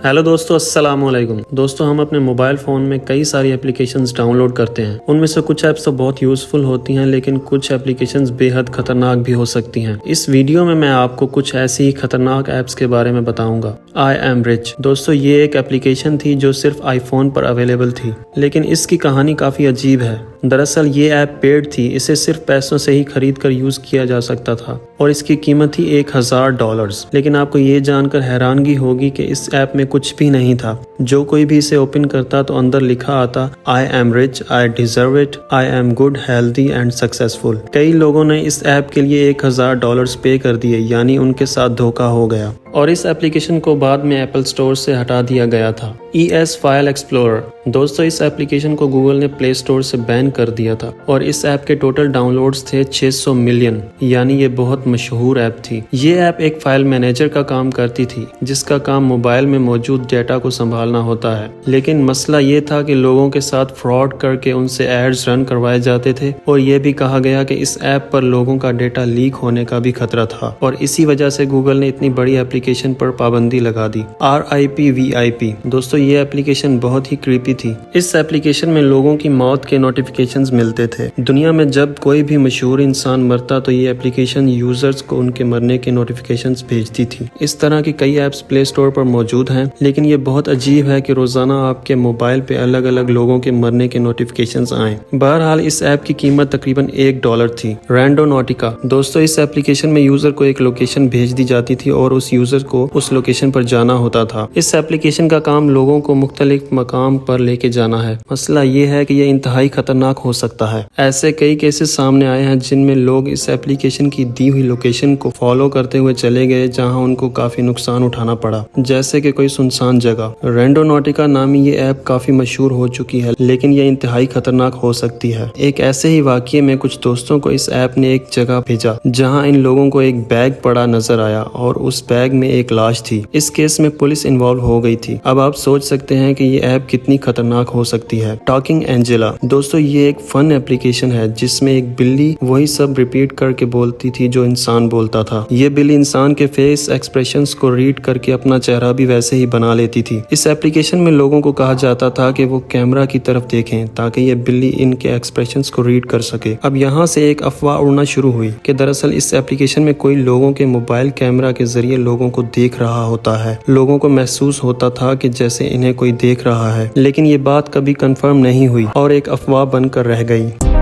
Hello दोस्तों, अस्सलाम वालेकुम। दोस्तों, हम अपने मोबाइल फ़ोन में कई सारी एप्लीकेशंस डाउनलोड करते हैं। उनमें से कुछ ऐप्स तो बहुत यूज़फुल होती हैं, लेकिन कुछ एप्लीकेशंस बेहद खतरनाक भी हो सकती हैं। इस वीडियो में मैं आपको कुछ ऐसी ही खतरनाक ऐप्स के बारे में बताऊंगा। I am rich. दोस्तों, ये एक एप्लीकेशन थी जो सिर्फ आईफोन पर अवेलेबल थी, लेकिन इसकी कहानी काफ़ी अजीब है। दरअसल ये ऐप पेड थी, इसे सिर्फ पैसों से ही खरीद कर यूज़ किया जा सकता था और इसकी कीमत थी $1000। लेकिन आपको ये जानकर हैरानगी होगी कि इस ऐप में कुछ भी नहीं था। जो कोई भी इसे ओपन करता तो अंदर लिखा आता, I am rich, I deserve it, I am good, healthy and successful. कई लोगों ने इस ऐप के लिए $1000 पे कर दिए, यानी उनके साथ धोखा हो गया। और इस एप्लीकेशन को बाद में एप्पल स्टोर से हटा दिया गया था। ES file explorer. दोस्तों, इस एप्लीकेशन को गूगल ने प्ले स्टोर से बैन कर दिया था और इस ऐप के टोटल डाउनलोड्स थे 600 मिलियन, यानी ये बहुत मशहूर ऐप थी। ये ऐप एक फाइल मैनेजर का काम करती थी, जिसका काम मोबाइल में मौजूद डेटा को संभालना होता है। लेकिन मसला ये था कि लोगों के साथ फ्रॉड करके उनसे एड्स रन करवाए जाते थे और ये भी कहा गया कि इस ऐप पर लोगों का डेटा लीक होने का भी खतरा था और इसी वजह से गूगल ने इतनी बड़ी एप्लीकेशन पर पाबंदी लगा दी। RIP VIP। दोस्तों, ये एप्लीकेशन बहुत ही क्रीपी थी। इस एप्लीकेशन में लोगों की मौत के नोटिफिकेशंस मिलते थे। दुनिया में जब कोई भी मशहूर इंसान मरता तो ये एप्लीकेशन यूजर्स को उनके मरने के नोटिफिकेशंस भेजती थी। इस तरह की कई ऐप्स प्ले स्टोर पर मौजूद हैं, लेकिन ये बहुत अजीब है कि रोजाना आपके मोबाइल पे अलग अलग लोगों के मरने के नोटिफिकेशंस आए। बहरहाल, इस ऐप की कीमत तकरीबन $1 थी। रैंडोनॉटिका। दोस्तों, इस एप्लीकेशन में यूजर को एक लोकेशन भेज दी जाती थी और उस यूजर को उस लोकेशन पर जाना होता था। इस एप्लीकेशन का काम लोगों को मुख्तलिफ मकाम पर लेके जाना है। मसला ये है कि ये इंतहाई खतरनाक हो सकता है। ऐसे कई केसेस सामने आए हैं जिनमें लोग इस एप्लीकेशन की दी हुई लोकेशन को फॉलो करते हुए चले गए, जहां उनको काफी नुकसान उठाना पड़ा, जैसे कि कोई सुनसान जगह। रैंडोनॉटिका नामी ये ऐप काफी मशहूर हो चुकी है, लेकिन ये इंतहाई खतरनाक हो सकती है। एक ऐसे ही वाकये में कुछ दोस्तों को इस ऐप ने एक जगह भेजा जहाँ इन लोगों को एक बैग पड़ा नजर आया और उस बैग में एक लाश थी। इस केस में पुलिस इन्वॉल्व हो गई थी। अब आप सोच सकते हैं कि ये ऐप कितनी खतरनाक हो सकती है। Talking Angela. दोस्तों, ये एक फन एप्लीकेशन है जिसमें एक बिल्ली वही सब रिपीट करके बोलती थी जो इंसान बोलता था। ये बिल्ली इंसान के फेस एक्सप्रेशंस को रीड करके अपना चेहरा भी वैसे ही बना लेती थी। इस एप्लीकेशन में लोगों को कहा जाता था कि वो कैमरा की तरफ देखें ताकि ये बिल्ली इनके एक्सप्रेशंस को रीड कर सके। अब यहाँ से एक अफवाह उड़ना शुरू हुई कि दरअसल इस एप्लीकेशन में कोई लोगों के मोबाइल कैमरा के जरिए लोगों को देख रहा होता है। लोगों को महसूस होता था कि जैसे इन्हें कोई देख रहा है, लेकिन ये बात कभी कंफर्म नहीं हुई और एक अफवाह बनकर रह गई।